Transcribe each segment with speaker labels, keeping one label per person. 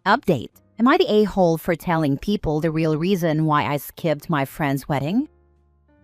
Speaker 1: Update. Am I the a-hole for telling people the real reason why I skipped my friend's wedding?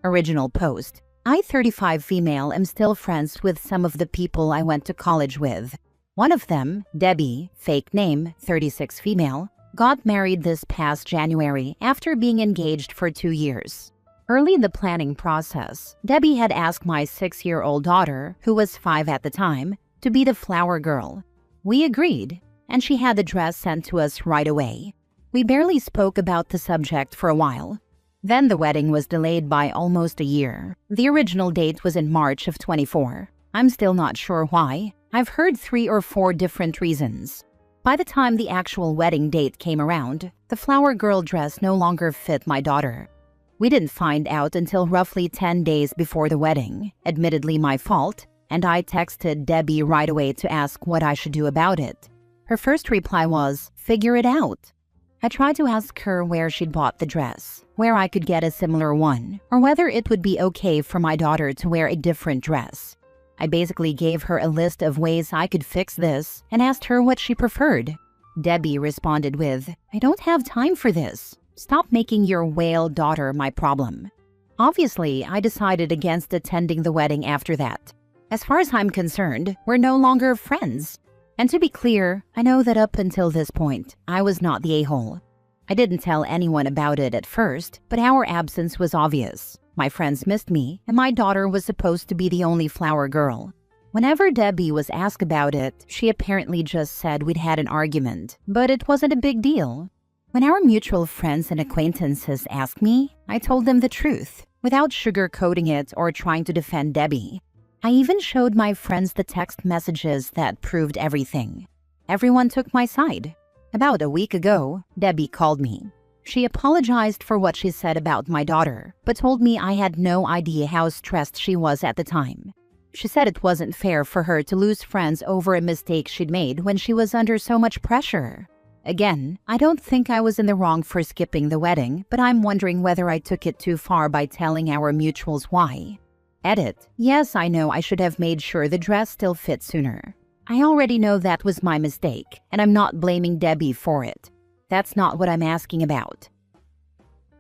Speaker 1: Original post. I, 35 female, am still friends with some of the people I went to college with. One of them, Debbie, fake name, 36 female, got married this past January after being engaged for 2 years. Early in the planning process, Debbie had asked my 6-year-old daughter, who was 5 at the time, to be the flower girl. We agreed, and she had the dress sent to us right away. We barely spoke about the subject for a while. Then the wedding was delayed by almost a year. The original date was in March of 24. I'm still not sure why. I've heard 3 or 4 different reasons. By the time the actual wedding date came around, the flower girl dress no longer fit my daughter. We didn't find out until roughly 10 days before the wedding, admittedly my fault, and I texted Debbie right away to ask what I should do about it. Her first reply was, "Figure it out." I tried to ask her where she'd bought the dress, where I could get a similar one, or whether it would be okay for my daughter to wear a different dress. I basically gave her a list of ways I could fix this and asked her what she preferred. Debbie responded with, "I don't have time for this. Stop making your whale daughter my problem." Obviously, I decided against attending the wedding after that. As far as I'm concerned, we're no longer friends. And to be clear, I know that up until this point, I was not the a-hole. I didn't tell anyone about it at first, but our absence was obvious. My friends missed me, and my daughter was supposed to be the only flower girl. Whenever Debbie was asked about it, she apparently just said we'd had an argument, but it wasn't a big deal. When our mutual friends and acquaintances asked me, I told them the truth, without sugarcoating it or trying to defend Debbie. I even showed my friends the text messages that proved everything. Everyone took my side. About a week ago, Debbie called me. She apologized for what she said about my daughter, but told me I had no idea how stressed she was at the time. She said it wasn't fair for her to lose friends over a mistake she'd made when she was under so much pressure. Again, I don't think I was in the wrong for skipping the wedding, but I'm wondering whether I took it too far by telling our mutuals why. Edit. Yes, I know I should have made sure the dress still fit sooner. I already know that was my mistake, and I'm not blaming Debbie for it. That's not what I'm asking about.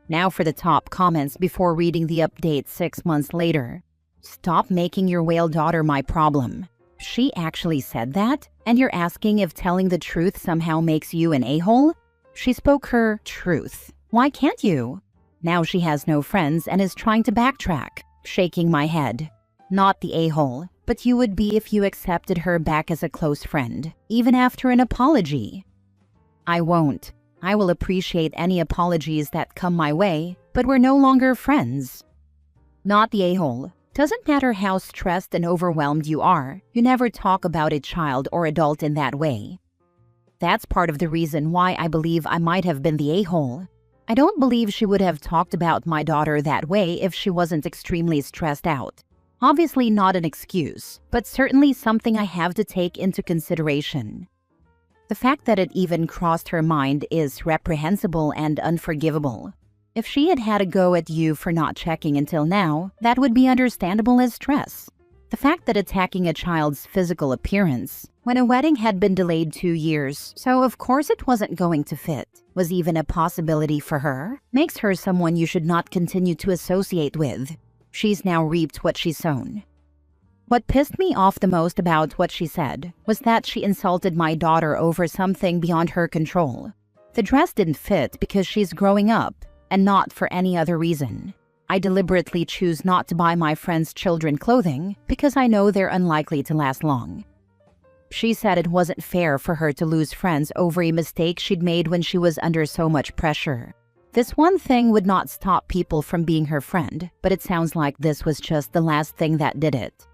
Speaker 1: Now for the top comments before reading the update 6 months later. Stop making your whale daughter my problem. She actually said that? And you're asking if telling the truth somehow makes you an a-hole? She spoke her truth. Why can't you? Now she has no friends and is trying to backtrack. Shaking my head. Not the a-hole, but you would be if you accepted her back as a close friend, even after an apology. I won't. I will appreciate any apologies that come my way, but we're no longer friends. Not the a-hole. Doesn't matter how stressed and overwhelmed you are, you never talk about a child or adult in that way. That's part of the reason why I believe I might have been the a-hole. I don't believe she would have talked about my daughter that way if she wasn't extremely stressed out. Obviously not an excuse, but certainly something I have to take into consideration. The fact that it even crossed her mind is reprehensible and unforgivable. If she had had a go at you for not checking until now, that would be understandable as stress. The fact that attacking a child's physical appearance, when a wedding had been delayed 2 years, so of course it wasn't going to fit, was even a possibility for her, makes her someone you should not continue to associate with. She's now reaped what she's sown. What pissed me off the most about what she said was that she insulted my daughter over something beyond her control. The dress didn't fit because she's growing up, and not for any other reason. I deliberately choose not to buy my friends' children clothing because I know they're unlikely to last long. She said it wasn't fair for her to lose friends over a mistake she'd made when she was under so much pressure. This one thing would not stop people from being her friend, but it sounds like this was just the last thing that did it.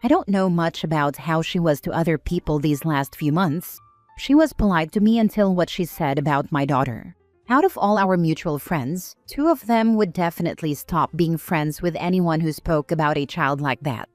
Speaker 1: I don't know much about how she was to other people these last few months. She was polite to me until what she said about my daughter. Out of all our mutual friends, 2 of them would definitely stop being friends with anyone who spoke about a child like that.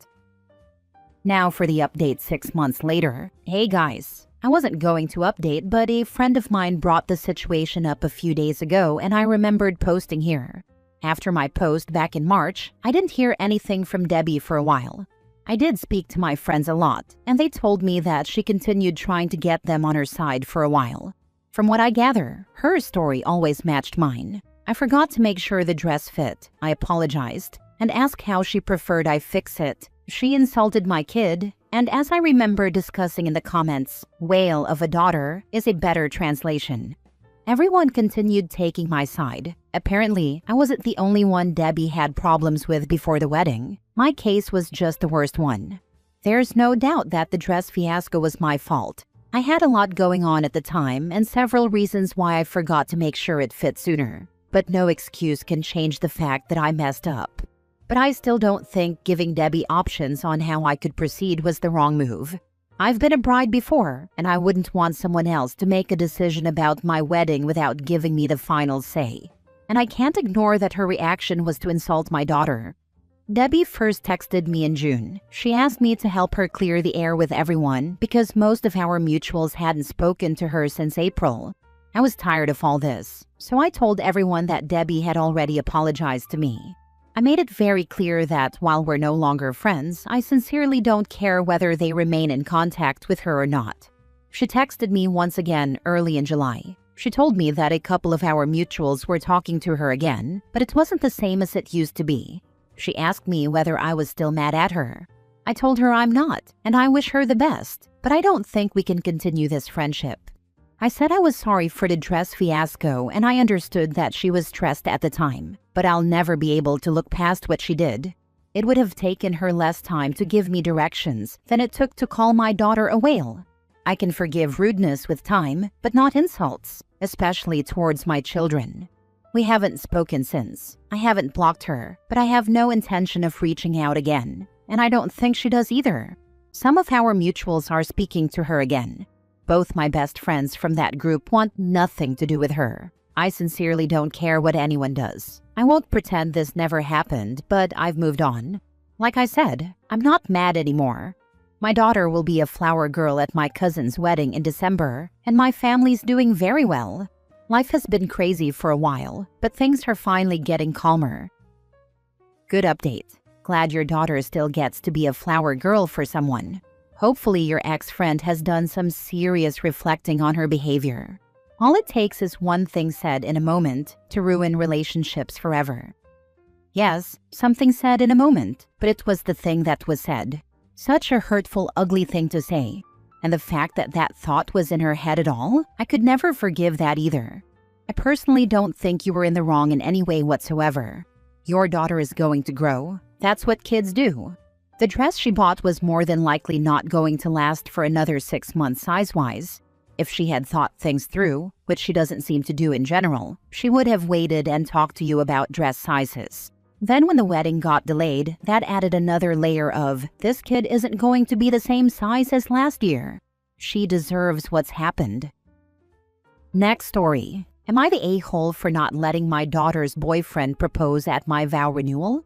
Speaker 1: Now for the update 6 months later. Hey guys, I wasn't going to update, but a friend of mine brought the situation up a few days ago and I remembered posting here. After my post back in March, I didn't hear anything from Debbie for a while. I did speak to my friends a lot, and they told me that she continued trying to get them on her side for a while. From what I gather, her story always matched mine. I forgot to make sure the dress fit. I apologized and asked how she preferred I fix it. She insulted my kid, and as I remember discussing in the comments, whale of a daughter is a better translation. Everyone continued taking my side. Apparently, I wasn't the only one Debbie had problems with before the wedding. My case was just the worst one. There's no doubt that the dress fiasco was my fault. I had a lot going on at the time and several reasons why I forgot to make sure it fit sooner. But no excuse can change the fact that I messed up. But I still don't think giving Debbie options on how I could proceed was the wrong move. I've been a bride before, and I wouldn't want someone else to make a decision about my wedding without giving me the final say. And I can't ignore that her reaction was to insult my daughter. Debbie first texted me in June. She asked me to help her clear the air with everyone because most of our mutuals hadn't spoken to her since April. I was tired of all this, so I told everyone that Debbie had already apologized to me. I made it very clear that while we're no longer friends, I sincerely don't care whether they remain in contact with her or not. She texted me once again early in July. She told me that a couple of our mutuals were talking to her again, but it wasn't the same as it used to be. She asked me whether I was still mad at her. I told her I'm not, and I wish her the best, but I don't think we can continue this friendship. I said I was sorry for the dress fiasco and I understood that she was stressed at the time, but I'll never be able to look past what she did. It would have taken her less time to give me directions than it took to call my daughter a whale. I can forgive rudeness with time, but not insults, especially towards my children. We haven't spoken since. I haven't blocked her, but I have no intention of reaching out again, and I don't think she does either. Some of our mutuals are speaking to her again. Both my best friends from that group want nothing to do with her. I sincerely don't care what anyone does. I won't pretend this never happened, but I've moved on. Like I said, I'm not mad anymore. My daughter will be a flower girl at my cousin's wedding in December, and my family's doing very well. Life has been crazy for a while, but things are finally getting calmer. Good update. Glad your daughter still gets to be a flower girl for someone. Hopefully your ex-friend has done some serious reflecting on her behavior. All it takes is one thing said in a moment to ruin relationships forever. Yes, something said in a moment, but it was the thing that was said. Such a hurtful, ugly thing to say. And the fact that that thought was in her head at all, I could never forgive that either. I personally don't think you were in the wrong in any way whatsoever. Your daughter is going to grow. That's what kids do. The dress she bought was more than likely not going to last for another 6 months size-wise. If she had thought things through, which she doesn't seem to do in general, she would have waited and talked to you about dress sizes. Then when the wedding got delayed, that added another layer of, this kid isn't going to be the same size as last year. She deserves what's happened. Next story. Am I the a-hole for not letting my daughter's boyfriend propose at my vow renewal?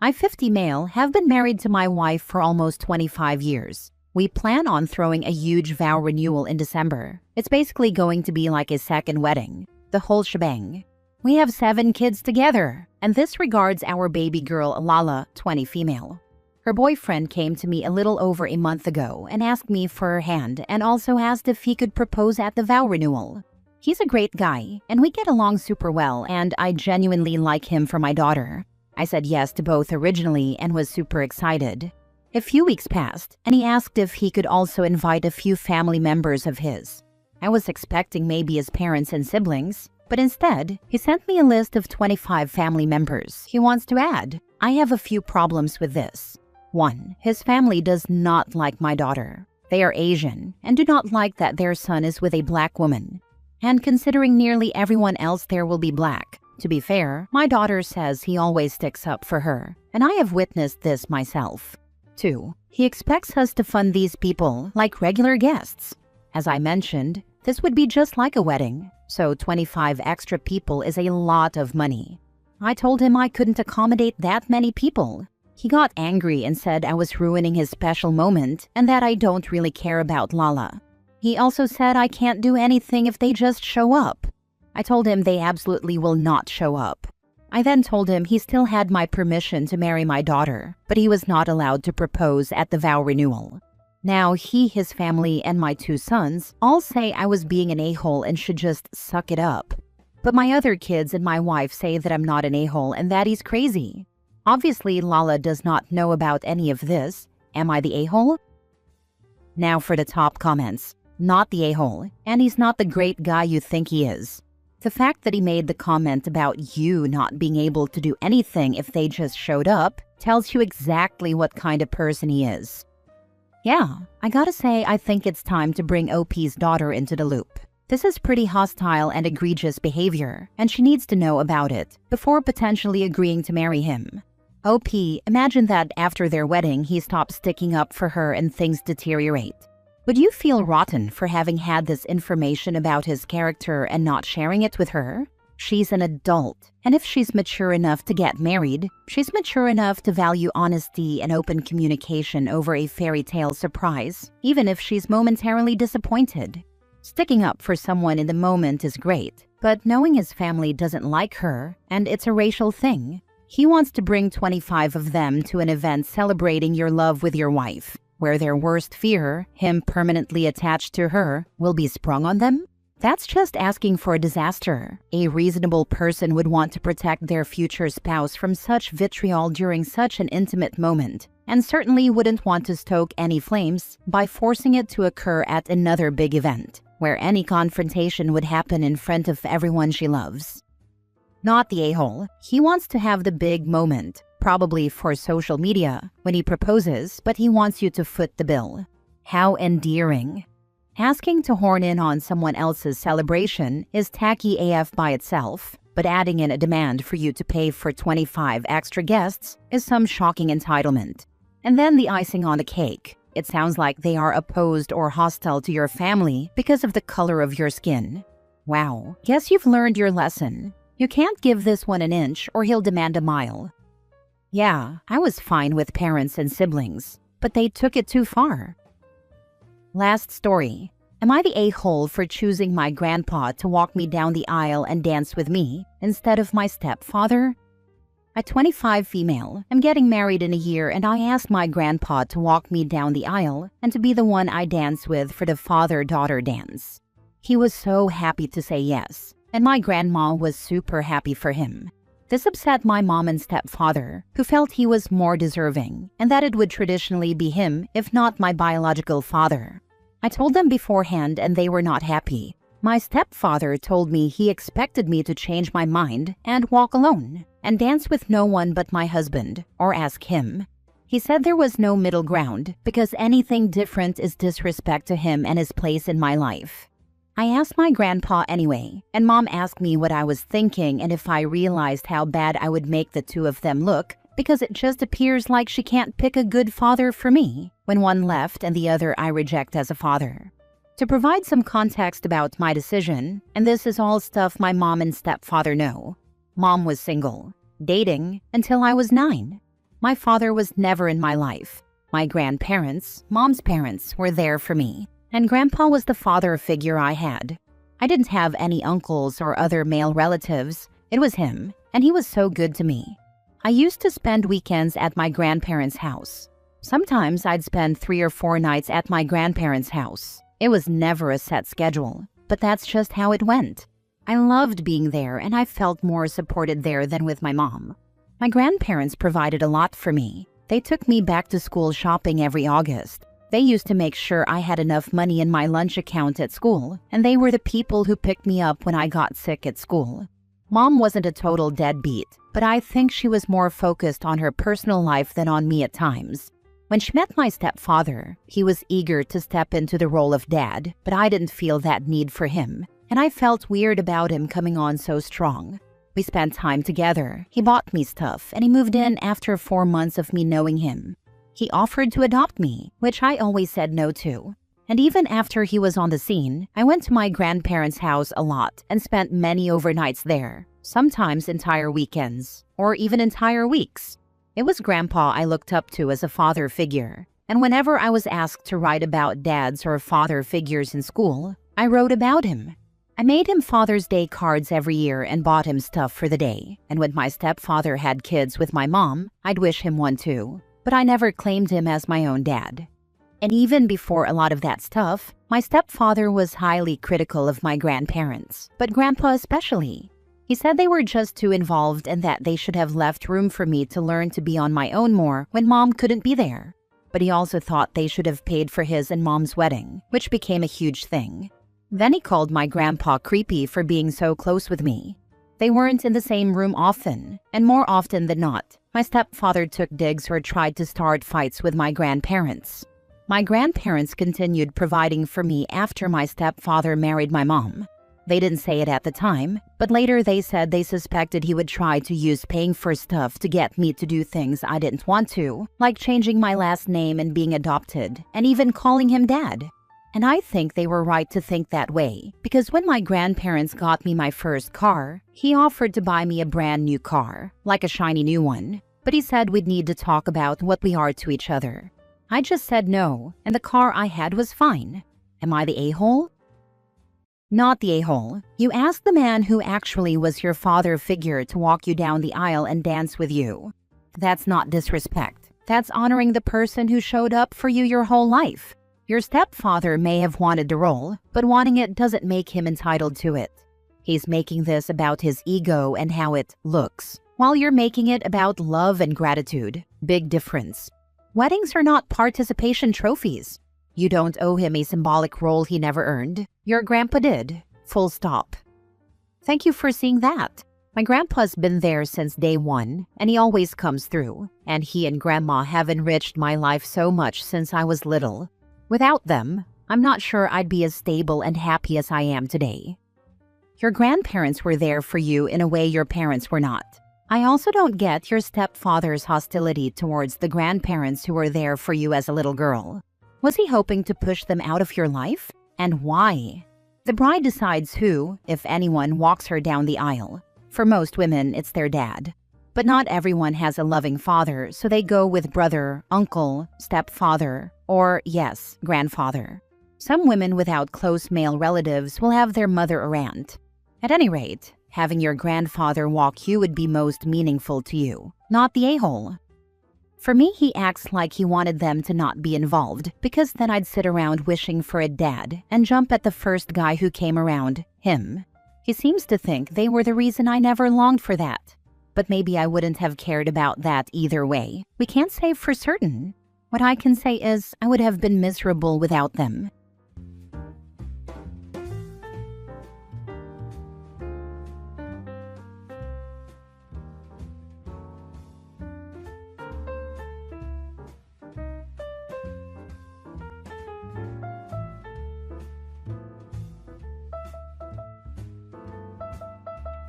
Speaker 1: I, 50 male, have been married to my wife for almost 25 years. We plan on throwing a huge vow renewal in December. It's basically going to be like a second wedding, the whole shebang. We have 7 kids together, and this regards our baby girl Lala, 20 female. Her boyfriend came to me a little over a month ago and asked me for her hand and also asked if he could propose at the vow renewal. He's a great guy, and we get along super well, and I genuinely like him for my daughter. I said yes to both originally and was super excited. A few weeks passed, and he asked if he could also invite a few family members of his. I was expecting maybe his parents and siblings, but instead, he sent me a list of 25 family members he wants to add. I have a few problems with this. 1. His family does not like my daughter. They are Asian and do not like that their son is with a black woman. And considering nearly everyone else there will be black, to be fair, my daughter says he always sticks up for her, and I have witnessed this myself. 2. He expects us to fund these people like regular guests. As I mentioned, this would be just like a wedding, so 25 extra people is a lot of money. I told him I couldn't accommodate that many people. He got angry and said I was ruining his special moment and that I don't really care about Lala. He also said I can't do anything if they just show up. I told him they absolutely will not show up. I then told him he still had my permission to marry my daughter, but he was not allowed to propose at the vow renewal. Now he, his family, and my 2 sons all say I was being an a-hole and should just suck it up. But my other kids and my wife say that I'm not an a-hole and that he's crazy. Obviously, Lala does not know about any of this. Am I the a-hole? Now for the top comments. Not the a-hole, and he's not the great guy you think he is. The fact that he made the comment about you not being able to do anything if they just showed up tells you exactly what kind of person he is. Yeah, I gotta say I think it's time to bring OP's daughter into the loop. This is pretty hostile and egregious behavior, and she needs to know about it before potentially agreeing to marry him. OP, imagine that after their wedding he stops sticking up for her and things deteriorate. Would you feel rotten for having had this information about his character and not sharing it with her? She's an adult, and if she's mature enough to get married, she's mature enough to value honesty and open communication over a fairy tale surprise, even if she's momentarily disappointed. Sticking up for someone in the moment is great, but knowing his family doesn't like her, and it's a racial thing. He wants to bring 25 of them to an event celebrating your love with your wife, where their worst fear, him permanently attached to her, will be sprung on them? That's just asking for a disaster. A reasonable person would want to protect their future spouse from such vitriol during such an intimate moment, and certainly wouldn't want to stoke any flames by forcing it to occur at another big event, where any confrontation would happen in front of everyone she loves. Not the a-hole. He wants to have the big moment, probably for social media, when he proposes, but he wants you to foot the bill. How endearing. Asking to horn in on someone else's celebration is tacky AF by itself, but adding in a demand for you to pay for 25 extra guests is some shocking entitlement. And then the icing on the cake. It sounds like they are opposed or hostile to your family because of the color of your skin. Wow, guess you've learned your lesson. You can't give this one an inch or he'll demand a mile. Yeah, I was fine with parents and siblings, but they took it too far. Last story. Am I the a-hole for choosing my grandpa to walk me down the aisle and dance with me instead of my stepfather? At 25 female, I'm getting married in a year and I asked my grandpa to walk me down the aisle and to be the one I dance with for the father-daughter dance. He was so happy to say yes, and my grandma was super happy for him. This upset my mom and stepfather, who felt he was more deserving and that it would traditionally be him if not my biological father. I told them beforehand and they were not happy. My stepfather told me he expected me to change my mind and walk alone and dance with no one but my husband or ask him. He said there was no middle ground because anything different is disrespect to him and his place in my life. I asked my grandpa anyway, and Mom asked me what I was thinking and if I realized how bad I would make the two of them look because it just appears like she can't pick a good father for me when one left and the other I reject as a father. To provide some context about my decision, and this is all stuff my mom and stepfather know. Mom was single, dating until I was 9. My father was never in my life. My grandparents, Mom's parents, were there for me. And Grandpa was the father figure I had. I didn't have any uncles or other male relatives. It was him, and he was so good to me. I used to spend weekends at my grandparents' house. Sometimes I'd spend 3 or 4 nights at my grandparents' house. It was never a set schedule, but that's just how it went. I loved being there, and I felt more supported there than with my mom. My grandparents provided a lot for me. They took me back to school shopping every August. They used to make sure I had enough money in my lunch account at school, and they were the people who picked me up when I got sick at school. Mom wasn't a total deadbeat, but I think she was more focused on her personal life than on me at times. When she met my stepfather, he was eager to step into the role of dad, but I didn't feel that need for him, and I felt weird about him coming on so strong. We spent time together, he bought me stuff, and he moved in after 4 months of me knowing him. He offered to adopt me, which I always said no to. And even after he was on the scene, I went to my grandparents' house a lot and spent many overnights there, sometimes entire weekends, or even entire weeks. It was Grandpa I looked up to as a father figure, and whenever I was asked to write about dads or father figures in school, I wrote about him. I made him Father's Day cards every year and bought him stuff for the day, and when my stepfather had kids with my mom, I'd wish him one too. But I never claimed him as my own dad. And even before a lot of that stuff, my stepfather was highly critical of my grandparents, but Grandpa especially. He said they were just too involved and that they should have left room for me to learn to be on my own more when Mom couldn't be there. But he also thought they should have paid for his and Mom's wedding, which became a huge thing. Then he called my grandpa creepy for being so close with me. They weren't in the same room often, and more often than not, my stepfather took digs or tried to start fights with my grandparents. My grandparents continued providing for me after my stepfather married my mom. They didn't say it at the time, but later they said they suspected he would try to use paying for stuff to get me to do things I didn't want to, like changing my last name and being adopted, and even calling him dad. And I think they were right to think that way, because when my grandparents got me my first car, he offered to buy me a brand new car, like a shiny new one, but he said we'd need to talk about what we are to each other. I just said no, and the car I had was fine. Am I the a-hole? Not the a-hole. You asked the man who actually was your father figure to walk you down the aisle and dance with you. That's not disrespect. That's honoring the person who showed up for you your whole life. Your stepfather may have wanted the role, but wanting it doesn't make him entitled to it. He's making this about his ego and how it looks, while you're making it about love and gratitude. Big difference. Weddings are not participation trophies. You don't owe him a symbolic role he never earned. Your grandpa did. Full stop. Thank you for seeing that. My grandpa's been there since day one, and he always comes through. And he and grandma have enriched my life so much since I was little. Without them, I'm not sure I'd be as stable and happy as I am today. Your grandparents were there for you in a way your parents were not. I also don't get your stepfather's hostility towards the grandparents who were there for you as a little girl. Was he hoping to push them out of your life? And why? The bride decides who, if anyone, walks her down the aisle. For most women, it's their dad. But not everyone has a loving father, so they go with brother, uncle, stepfather, or, yes, grandfather. Some women without close male relatives will have their mother around. At any rate, having your grandfather walk you would be most meaningful to you, not the a-hole. For me, he acts like he wanted them to not be involved, because then I'd sit around wishing for a dad and jump at the first guy who came around, him. He seems to think they were the reason I never longed for that. But maybe I wouldn't have cared about that either way. We can't say for certain. What I can say is I would have been miserable without them.